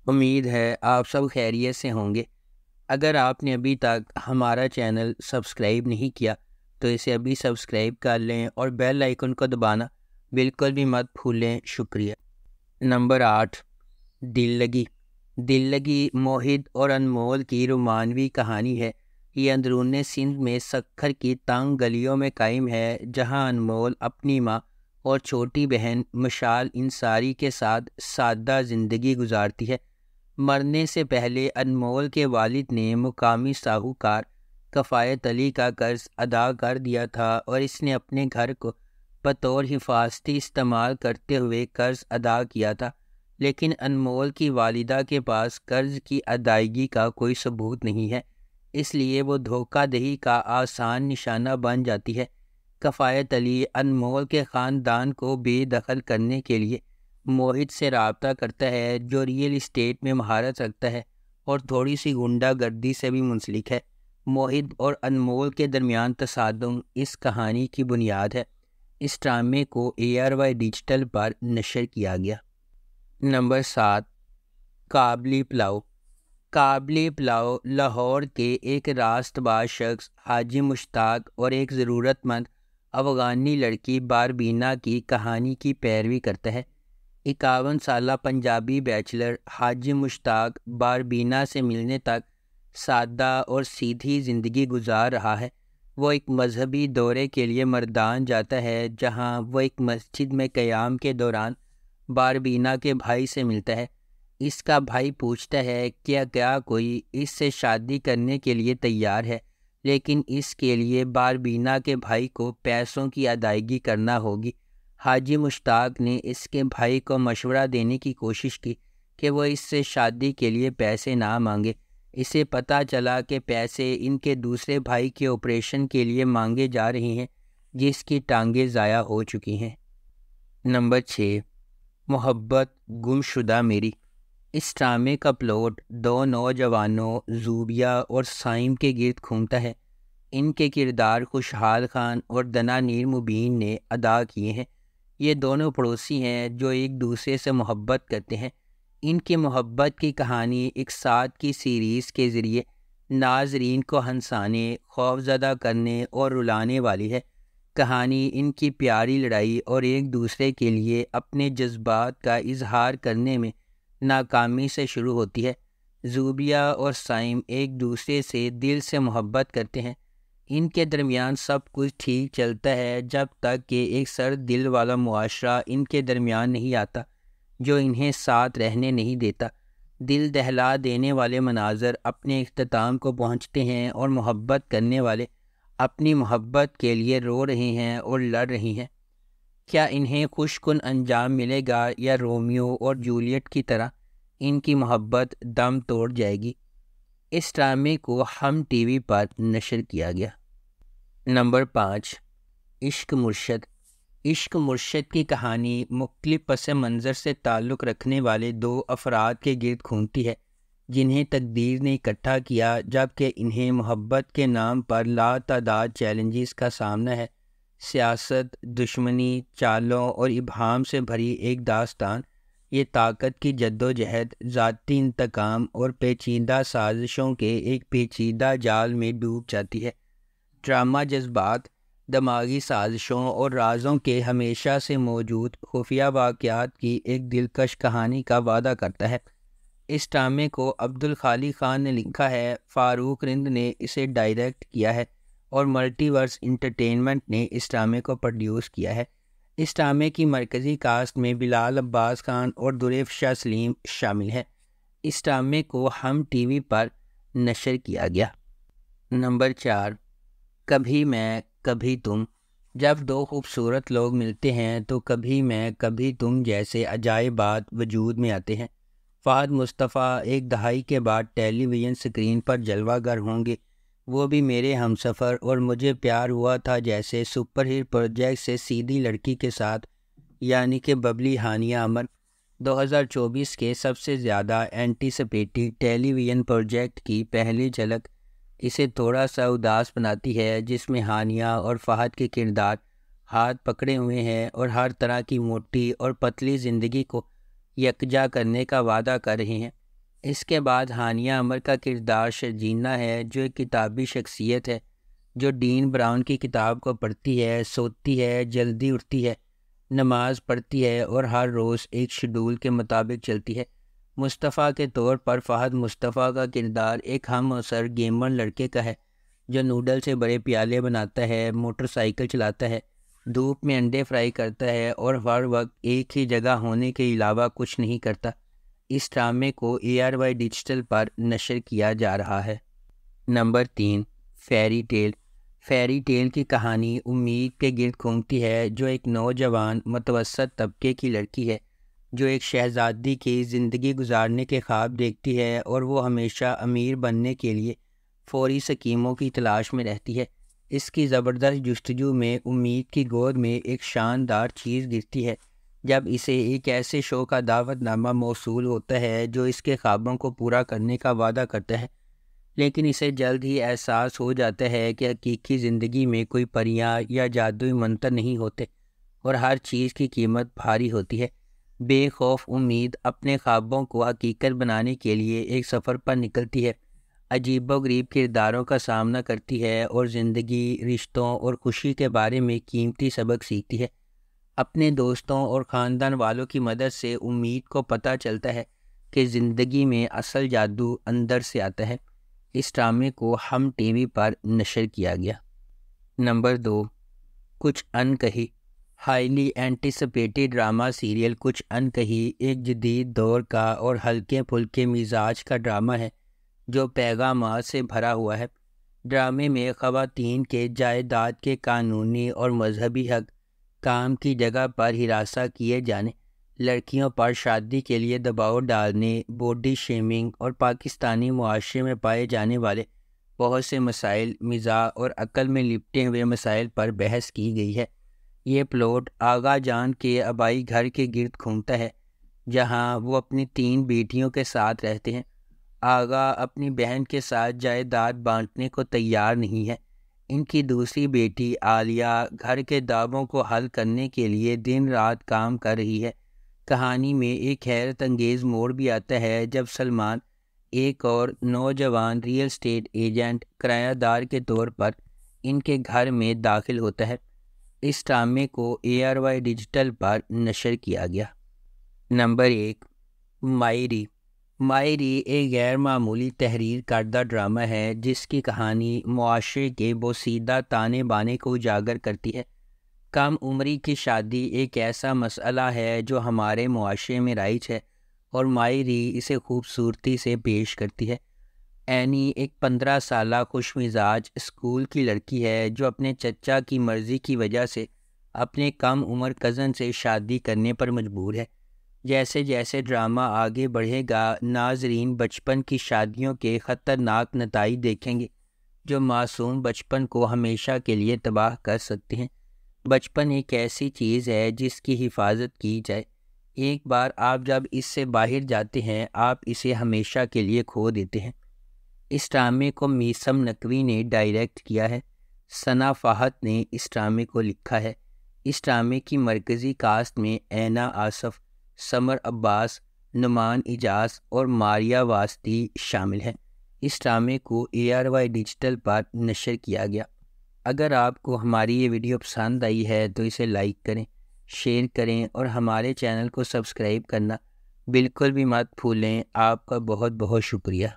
امید ہے آپ سب خیریت سے ہوں گے۔ اگر آپ نے ابھی تک ہمارا چینل سبسکرائب نہیں کیا تو اسے ابھی سبسکرائب کر لیں اور بیل آئیکن کو دبانا بالکل بھی مت بھولیں۔ شکریہ۔ نمبر 8، دل لگی۔ دل لگی موہد اور انمول کی رومانوی کہانی ہے۔ یہ اندرون سندھ میں سکھر کی تنگ گلیوں میں قائم ہے، جہاں انمول اپنی ماں اور چھوٹی بہن مشال انصاری کے ساتھ سادہ زندگی گزارتی ہے۔ مرنے سے پہلے انمول کے والد نے مقامی ساہوکار کفایت علی کا قرض ادا کر دیا تھا اور اس نے اپنے گھر کو بطور حفاظتی استعمال کرتے ہوئے قرض ادا کیا تھا، لیکن انمول کی والدہ کے پاس قرض کی ادائیگی کا کوئی ثبوت نہیں ہے، اس لیے وہ دھوکہ دہی کا آسان نشانہ بن جاتی ہے۔ کفایت علی انمول کے خاندان کو بے دخل کرنے کے لیے موہد سے رابطہ کرتا ہے، جو ریئل اسٹیٹ میں مہارت رکھتا ہے اور تھوڑی سی غنڈہ گردی سے بھی منسلک ہے۔ موہد اور انمول کے درمیان تصادم اس کہانی کی بنیاد ہے۔ اس ڈرامے کو ARY ڈیجیٹل پر نشر کیا گیا۔ نمبر 7، کابلی پلاؤ۔ کابلی پلاؤ لاہور کے ایک راست باز شخص حاجی مشتاق اور ایک ضرورت مند افغانی لڑکی باربینا کی کہانی کی پیروی کرتا ہے۔ 51 سالہ پنجابی بیچلر حاجی مشتاق باربینا سے ملنے تک سادہ اور سیدھی زندگی گزار رہا ہے۔ وہ ایک مذہبی دورے کے لیے مردان جاتا ہے، جہاں وہ ایک مسجد میں قیام کے دوران باربینا کے بھائی سے ملتا ہے۔ اس کا بھائی پوچھتا ہے کیا کوئی اس سے شادی کرنے کے لیے تیار ہے، لیکن اس کے لیے باربینا کے بھائی کو پیسوں کی ادائیگی کرنا ہوگی۔ حاجی مشتاق نے اس کے بھائی کو مشورہ دینے کی کوشش کی کہ وہ اس سے شادی کے لیے پیسے نہ مانگے۔ اسے پتہ چلا کہ پیسے ان کے دوسرے بھائی کے آپریشن کے لیے مانگے جا رہے ہیں، جس کی ٹانگیں ضائع ہو چکی ہیں۔ نمبر 6، محبت گمشدہ میری۔ اس ڈرامے کا پلاٹ دو نوجوانوں زوبیہ اور سائم کے گرد گھومتا ہے۔ ان کے کردار خوشحال خان اور دنانیر مبین نے ادا کیے ہیں۔ یہ دونوں پڑوسی ہیں جو ایک دوسرے سے محبت کرتے ہیں۔ ان کی محبت کی کہانی ایک سادگی سیریز کے ذریعے ناظرین کو ہنسانے، خوفزدہ کرنے اور رلانے والی ہے۔ کہانی ان کی پیاری لڑائی اور ایک دوسرے کے لیے اپنے جذبات کا اظہار کرنے میں ناکامی سے شروع ہوتی ہے۔ زوبیہ اور سائم ایک دوسرے سے دل سے محبت کرتے ہیں۔ ان کے درمیان سب کچھ ٹھیک چلتا ہے جب تک کہ ایک سرد دل والا معاشرہ ان کے درمیان نہیں آتا، جو انہیں ساتھ رہنے نہیں دیتا۔ دل دہلا دینے والے مناظر اپنے اختتام کو پہنچتے ہیں اور محبت کرنے والے اپنی محبت کے لیے رو رہے ہیں اور لڑ رہی ہیں۔ کیا انہیں خوش کن انجام ملے گا یا رومیو اور جولیٹ کی طرح ان کی محبت دم توڑ جائے گی؟ اس ڈرامے کو ہم TV پر نشر کیا گیا۔ نمبر 5، عشق مرشد۔ عشق مرشد کی کہانی مختلف پس منظر سے تعلق رکھنے والے دو افراد کے گرد گھومتی ہے، جنہیں تقدیر نے اکٹھا کیا جبکہ انہیں محبت کے نام پر لاتعداد چیلنجز کا سامنا ہے۔ سیاست، دشمنی، چالوں اور ابہام سے بھری ایک داستان یہ طاقت کی جدوجہد، ذاتی انتقام اور پیچیدہ سازشوں کے ایک پیچیدہ جال میں ڈوب جاتی ہے۔ ڈرامہ جذبات، دماغی سازشوں اور رازوں کے ہمیشہ سے موجود خفیہ واقعات کی ایک دلکش کہانی کا وعدہ کرتا ہے۔ اس ڈرامے کو عبدالخالق خان نے لکھا ہے، فاروق رند نے اسے ڈائریکٹ کیا ہے اور ملٹی ورس انٹرٹینمنٹ نے اس ڈرامے کو پروڈیوس کیا ہے۔ اس ڈرامے کی مرکزی کاسٹ میں بلال عباس خان اور درافشاں سلیم شامل ہیں۔ اس ڈرامے کو ہم TV پر نشر کیا گیا۔ نمبر 4، کبھی میں کبھی تم۔ جب دو خوبصورت لوگ ملتے ہیں تو کبھی میں کبھی تم جیسے عجائبات وجود میں آتے ہیں۔ فہد مصطفیٰ ایک دہائی کے بعد ٹیلی ویژن سکرین پر جلوہ گر ہوں گے، وہ بھی میرے ہمسفر اور مجھے پیار ہوا تھا جیسے سپر ہٹ پروجیکٹ سے سیدھی لڑکی کے ساتھ، یعنی کہ ببلی ہانیہ امن۔ 2024 کے سب سے زیادہ اینٹیسپیٹڈ ٹیلی ویژن پروجیکٹ کی پہلی جھلک اسے تھوڑا سا اداس بناتی ہے، جس میں ہانیہ اور فہد کے کردار ہاتھ پکڑے ہوئے ہیں اور ہر طرح کی موٹی اور پتلی زندگی کو یکجا کرنے کا وعدہ کر رہے ہیں۔ اس کے بعد ہانیہ عمر کا کردار شرجینہ ہے، جو ایک کتابی شخصیت ہے جو ڈین براؤن کی کتاب کو پڑھتی ہے، سوتی ہے، جلدی اٹھتی ہے، نماز پڑھتی ہے اور ہر روز ایک شیڈول کے مطابق چلتی ہے۔ مصطفیٰ کے طور پر فہد مصطفیٰ کا کردار ایک ہم عصر گیمر لڑکے کا ہے جو نوڈل سے بڑے پیالے بناتا ہے، موٹر سائیکل چلاتا ہے، دھوپ میں انڈے فرائی کرتا ہے اور ہر وقت ایک ہی جگہ ہونے کے علاوہ کچھ نہیں کرتا۔ اس ڈرامے کو ARY ڈیجیٹل پر نشر کیا جا رہا ہے۔ Number 3، fairy tale. Fairy tale کی کہانی امید کے گرد گھومتی ہے، جو ایک نوجوان متوسط طبقے کی لڑکی ہے جو ایک شہزادی کی زندگی گزارنے کے خواب دیکھتی ہے اور وہ ہمیشہ امیر بننے کے لیے فوری اسکیموں کی تلاش میں رہتی ہے۔ اس کی زبردست جستجو میں امید کی گود میں ایک شاندار چیز گرتی ہے جب اسے ایک ایسے شو کا دعوت نامہ موصول ہوتا ہے جو اس کے خوابوں کو پورا کرنے کا وعدہ کرتا ہے، لیکن اسے جلد ہی احساس ہو جاتا ہے کہ حقیقی زندگی میں کوئی پریاں یا جادوئی منتر نہیں ہوتے اور ہر چیز کی قیمت بھاری ہوتی ہے۔ بے خوف امید اپنے خوابوں کو حقیقت بنانے کے لیے ایک سفر پر نکلتی ہے، عجیب و غریب کرداروں کا سامنا کرتی ہے اور زندگی، رشتوں اور خوشی کے بارے میں قیمتی سبق سیکھتی ہے۔ اپنے دوستوں اور خاندان والوں کی مدد سے امید کو پتہ چلتا ہے کہ زندگی میں اصل جادو اندر سے آتا ہے۔ اس ڈرامے کو ہم TV پر نشر کیا گیا۔ نمبر 2، کچھ انکہی۔ ہائیلی اینٹیسپیٹڈ ڈرامہ سیریل کچھ انکہی ایک جدید دور کا اور ہلکے پھلکے مزاج کا ڈرامہ ہے جو پیغامات سے بھرا ہوا ہے۔ ڈرامے میں خواتین کے جائیداد کے قانونی اور مذہبی حق، کام کی جگہ پر ہراساں کیے جانے، لڑکیوں پر شادی کے لیے دباؤ ڈالنے، باڈی شیمنگ اور پاکستانی معاشرے میں پائے جانے والے بہت سے مسائل، مزاح اور عقل میں لپٹے ہوئے مسائل پر بحث کی گئی ہے۔ یہ پلاٹ آغا جان کے آبائی گھر کے گرد گھومتا ہے جہاں وہ اپنی 3 بیٹیوں کے ساتھ رہتے ہیں۔ آغا اپنی بہن کے ساتھ جائیداد بانٹنے کو تیار نہیں ہے۔ ان کی دوسری بیٹی عالیہ گھر کے دعووں کو حل کرنے کے لیے دن رات کام کر رہی ہے۔ کہانی میں ایک حیرت انگیز موڑ بھی آتا ہے جب سلمان، ایک اور نوجوان ریئل اسٹیٹ ایجنٹ، کرایہ دار کے طور پر ان کے گھر میں داخل ہوتا ہے۔ اس ڈرامے کو ARY ڈیجیٹل پر نشر کیا گیا۔ نمبر 1، مائری۔ مائری ایک غیر معمولی تحریر کردہ ڈرامہ ہے جس کی کہانی معاشرے کے بوسیدہ تانے بانے کو اجاگر کرتی ہے۔ کم عمری کی شادی ایک ایسا مسئلہ ہے جو ہمارے معاشرے میں رائج ہے اور مائری اسے خوبصورتی سے پیش کرتی ہے۔ اینی ایک 15 سالہ خوش مزاج اسکول کی لڑکی ہے جو اپنے چچا کی مرضی کی وجہ سے اپنے کم عمر کزن سے شادی کرنے پر مجبور ہے۔ جیسے جیسے ڈرامہ آگے بڑھے گا، ناظرین بچپن کی شادیوں کے خطرناک نتائج دیکھیں گے جو معصوم بچپن کو ہمیشہ کے لیے تباہ کر سکتے ہیں۔ بچپن ایک ایسی چیز ہے جس کی حفاظت کی جائے۔ ایک بار آپ جب اس سے باہر جاتے ہیں، آپ اسے ہمیشہ کے لیے کھو دیتے ہیں۔ اس ڈرامے کو میثم نقوی نے ڈائریکٹ کیا ہے۔ ثنا فہد نے اس ڈرامے کو لکھا ہے۔ اس ڈرامے کی مرکزی کاسٹ میں اینا آصف، سمر عباس، نعمان اجاز اور ماریہ واسطی شامل ہیں۔ اس ڈرامے کو ARY ڈیجیٹل پر نشر کیا گیا۔ اگر آپ کو ہماری یہ ویڈیو پسند آئی ہے تو اسے لائک کریں، شیئر کریں اور ہمارے چینل کو سبسکرائب کرنا بالکل بھی مت بھولیں۔ آپ کا بہت بہت شکریہ۔